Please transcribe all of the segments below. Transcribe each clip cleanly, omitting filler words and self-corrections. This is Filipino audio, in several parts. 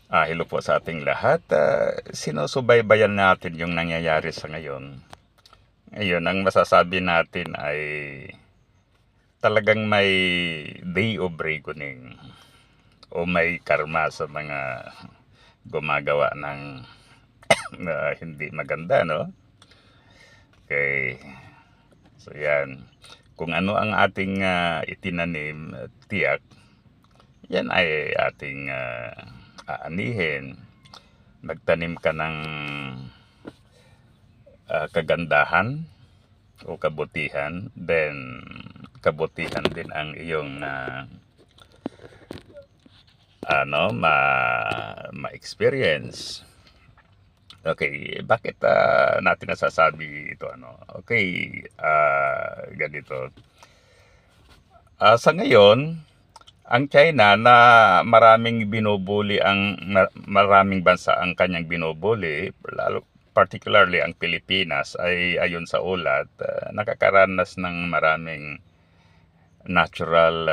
Hello po sa ating lahat. Sinusubaybayan natin yung nangyayari sa ngayon. Ngayon, ang masasabi natin ay talagang may day of reckoning o may karma sa mga gumagawa ng hindi maganda, no? Okay. So yan. Kung ano ang ating itinanim, tiyak, yan ay ating aanihin. Nagtanim ka ng kagandahan o kabutihan, then kabutihan din ang iyong ma-experience. Okay, bakit natin nasasabi ito Okay, ganito. Sa ngayon, ang China na maraming bansa ang kanyang binubuli, lalo particularly ang Pilipinas ay ayon sa ulat, nakakaranas ng maraming natural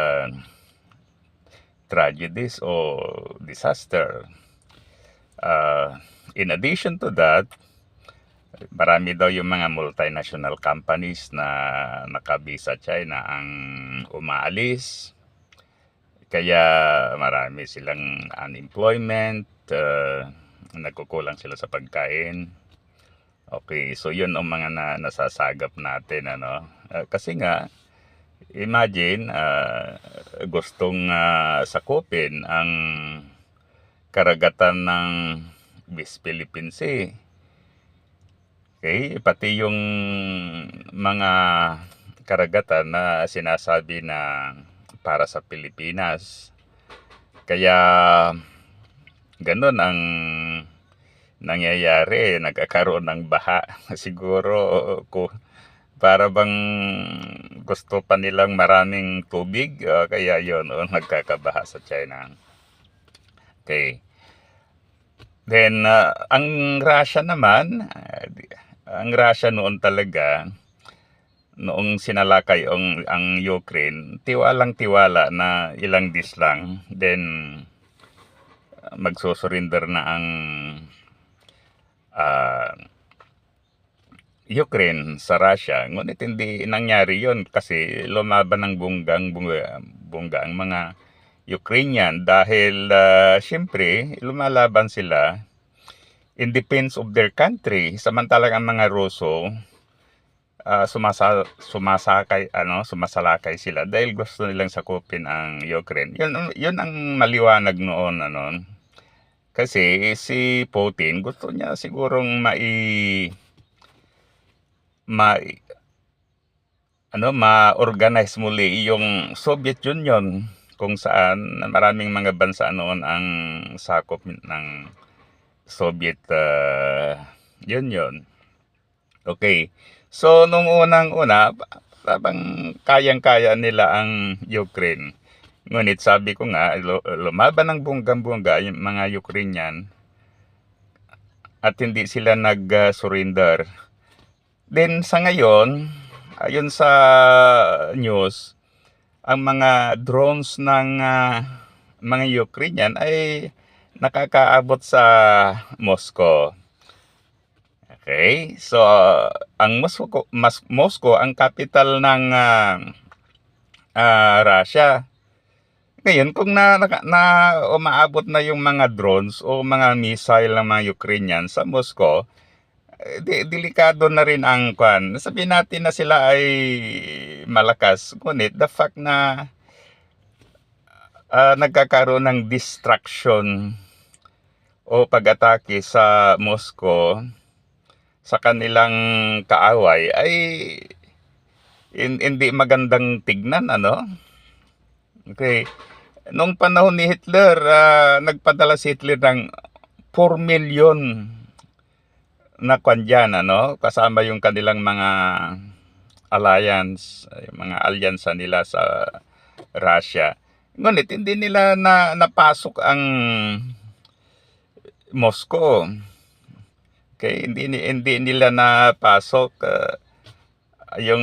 tragedies o disaster. In addition to that, marami daw yung mga multinational companies na nakabisa sa China ang umaalis. Kaya marami silang unemployment, nagkukulang sila sa pagkain. Okay, so yun ang mga nasasagap natin, kasi nga, imagine, gustong sakupin ang karagatan ng West Philippine Sea. Okay, pati yung mga karagatan na sinasabi na para sa Pilipinas. Kaya ganun ang nangyayari, nagkakaroon ng baha. Siguro para bang gusto pa nilang maraming tubig, kaya yun, nagkakabaha sa China. Okay. Then, ang Russia naman, ang Russia noon talaga, noong sinalakay ang Ukraine, tiwalang-tiwala na ilang days lang, then magsusurrender na ang Ukraine sa Russia. Ngunit hindi nangyari yon kasi lumaban ng bungga ang mga Ukrainian dahil siyempre lumalaban sila in defense of their country, samantalang ang mga Ruso sumasalakay sila dahil gusto nilang sakupin ang Ukraine. Yun ang maliwanag noon, kasi si Putin gusto niya sigurong ma-organize muli yung Soviet Union, kung saan maraming mga bansa noon ang sakop ng Soviet Union. Okay. So, nung unang-una, parang kayang-kaya nila ang Ukraine. Ngunit sabi ko nga, lumaban ng bunggang-bungga yung mga Ukrainian at hindi sila nag-surrender. Then sa ngayon, ayon sa news, ang mga drones ng mga Ukrainian ay nakakaabot sa Moscow. Okay, so ang Moscow ang capital ng Russia. Ngayon, kung umaabot na yung mga drones o mga missile ng mga Ukrainian sa Moscow, delikado na rin ang kwan. Sabihin natin na sila ay malakas, ngunit the fact na nagkakaroon ng distraction o pag-atake sa Moscow sa kanilang kaaway ay hindi magandang tignan, Okay. Nung panahon ni Hitler, nagpadala si Hitler ng 4 million na kwan dyan, kasama yung kanilang mga alliance, yung mga alyansa nila sa Russia. Ngunit hindi nila napasok ang Moscow. Okay, hindi nila napasok yung,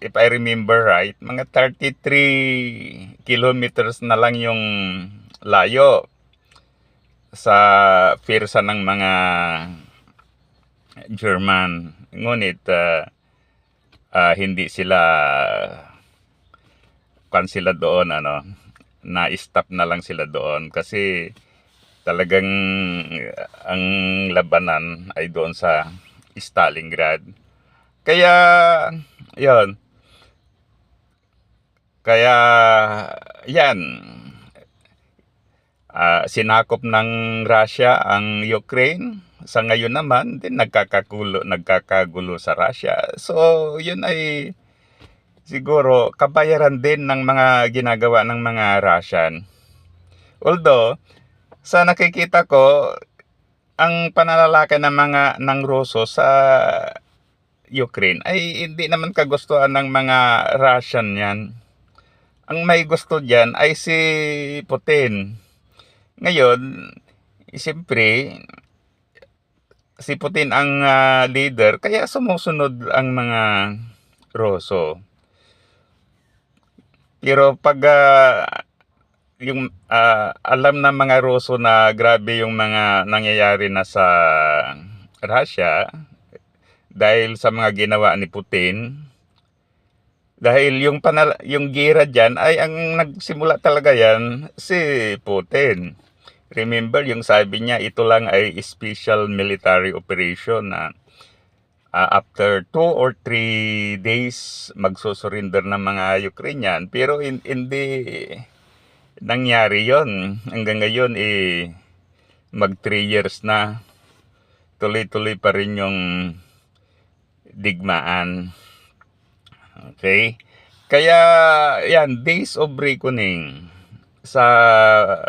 if I remember right, mga 33 kilometers na lang yung layo. sa pirsa ng mga German. Ngunit hindi sila sila doon na-stop na lang sila doon kasi talagang ang labanan ay doon sa Stalingrad. Kaya yon, kaya yan, sinakop ng Russia ang Ukraine. Sa ngayon naman din nagkakagulo sa Russia. So yun ay siguro kabayaran din ng mga ginagawa ng mga Russian. Although sa nakikita ko, ang pananalaki ng Ruso sa Ukraine ay hindi naman kagustuhan ng mga Russian yan. Ang may gusto diyan ay si Putin. Ngayon, siyempre, si Putin ang leader, kaya sumusunod ang mga Ruso. Pero pag yung alam ng mga Ruso na grabe yung mga nangyayari na sa Russia dahil sa mga ginawa ni Putin, dahil yung gira diyan ay ang nagsimula talaga yan si Putin. Remember yung sabi niya ito lang ay special military operation na after 2 or 3 days magsusurrender ng mga Ukrainian, pero hindi nangyari yon. Hanggang ngayon mag 3 years na, tuloy-tuloy pa rin yung digmaan. Okay? Kaya yan, days of reckoning sa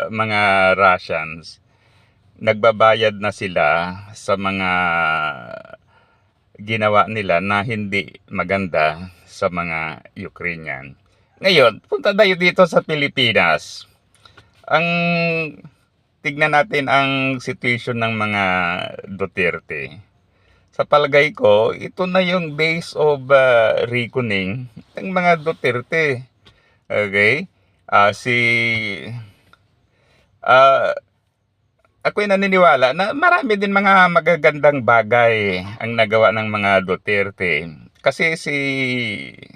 mga Russians. Nagbabayad na sila sa mga ginawa nila na hindi maganda sa mga Ukrainian. Ngayon, punta tayo dito sa Pilipinas. Ang tignan natin ang situation ng mga Duterte. Sa palagay ko, ito na yung days of reckoning ng mga Duterte. Okay? Ako'y naniniwala na marami din mga magagandang bagay ang nagawa ng mga Duterte. Kasi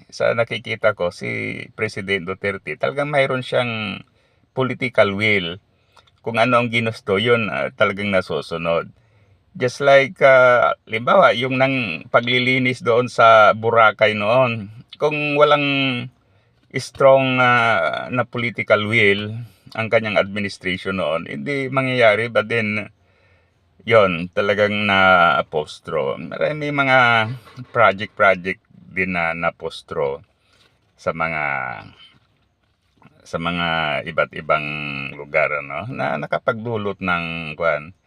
sa nakikita ko, si President Duterte, talagang mayroon siyang political will. Kung ano ang ginusto, yun talagang nasusunod. Just like, limbawa, yung paglilinis doon sa Boracay noon. Kung walang strong na political will ang kanyang administration noon, hindi mangyayari. But then, yon talagang na-postro. Marami mga project din na napostro sa mga iba't ibang lugar na nakapagdulot ng kwan.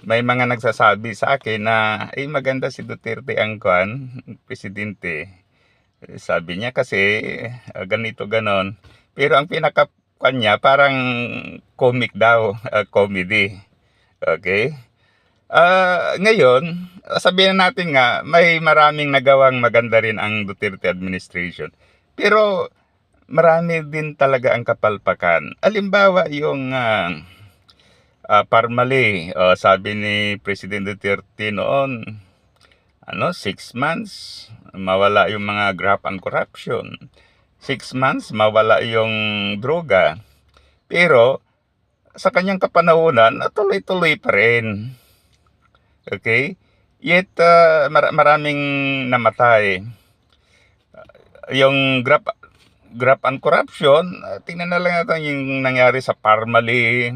May mga nagsasabi sa akin na maganda si Duterte ang presidente. Sabi niya kasi ganito ganon. Pero ang pinaka kanya parang comic daw, comedy. Okay? Ngayon, sabihin natin nga may maraming nagawang maganda rin ang Duterte administration. Pero marami din talaga ang kapalpakan. Halimbawa yung Parmali, sabi ni President Duterte noon, 6 months mawala yung mga graft and corruption. 6 months mawala yung droga. Pero sa kanyang kapanahunan, tuloy-tuloy pa rin. Okay? Yet maraming namatay. Yung graft and corruption, tingnan na lang natin yung nangyari sa Parmali.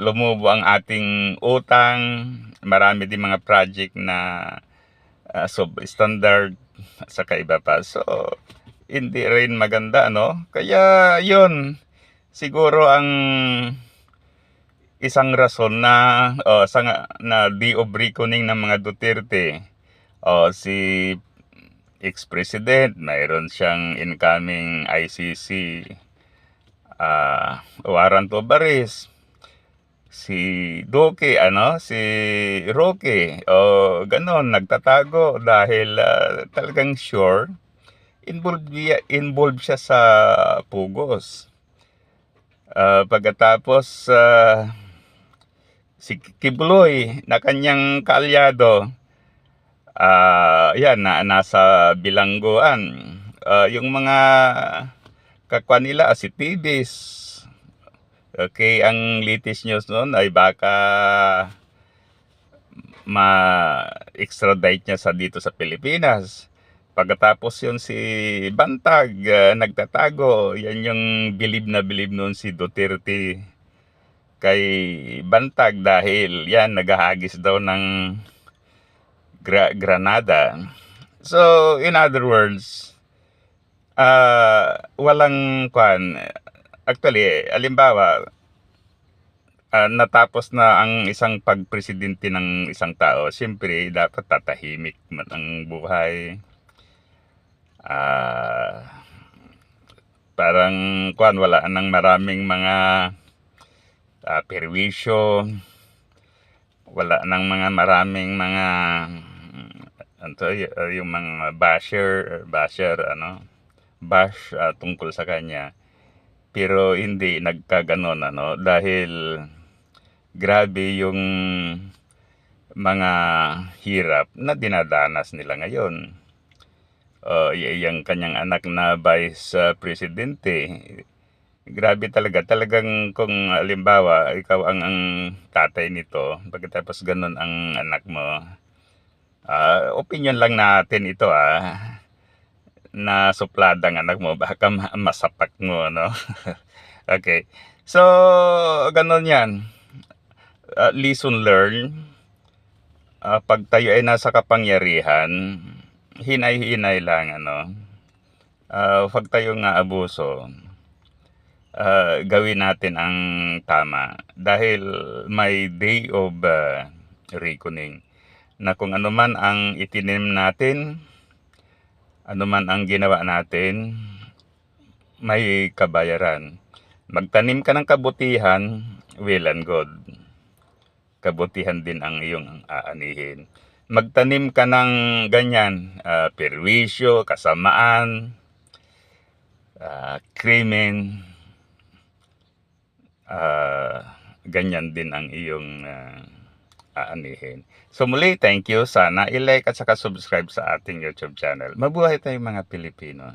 Lumubo ang ating utang. Marami din mga project na substandard sa kaiba pa. So, hindi rin maganda, Kaya, yun, siguro ang isang rason na day of reckoning ng mga Duterte. Si ex-president, mayroon siyang incoming ICC warrant of arrest. Si Duque, si Roque, ganon, nagtatago dahil talagang sure involved siya sa pugos. Pagkatapos si Kibuloy na kanyang kaalyado, yan na nasa bilangguan. Yung mga kakwa nila, si Tibis. Okay, ang latest news noon ay baka ma-extradite niya dito sa Pilipinas. Pagkatapos yun si Bantag, nagtatago. Yan yung bilib na bilib noon si Duterte kay Bantag dahil yan naghahagis daw ng granada. So, in other words, walang kwan. Actually, alimbawa, natapos na ang isang pagpresidente ng isang tao, siyempre dapat tatahimik man ang buhay. Parang wala nang maraming mga perwisyo, wala nang maraming mga yung mga bash tungkol sa kanya. Pero hindi nagkaganon dahil grabe yung mga hirap na dinadanas nila ngayon. Yung kanyang anak na vice presidente, grabe talagang kung halimbawa ikaw ang tatay nito, pagkatapos ganun ang anak mo, opinion lang natin ito na supladang anak mo, baka masapak mo, no? Okay, so ganun yan. Lesson learned, pag tayo ay nasa kapangyarihan, hinay-hinay lang, wag tayong abuso. Gawin natin ang tama dahil may day of reckoning na kung ano man ang itinim natin, ano man ang ginawa natin, may kabayaran. Magtanim ka ng kabutihan, well and good. Kabutihan din ang iyong aanihin. Magtanim ka ng ganyan, perwisyo, kasamaan, krimen, ganyan din ang iyong aanihin. So muli, thank you. Sana i-like at saka subscribe sa ating YouTube channel. Mabuhay tayong mga Pilipino.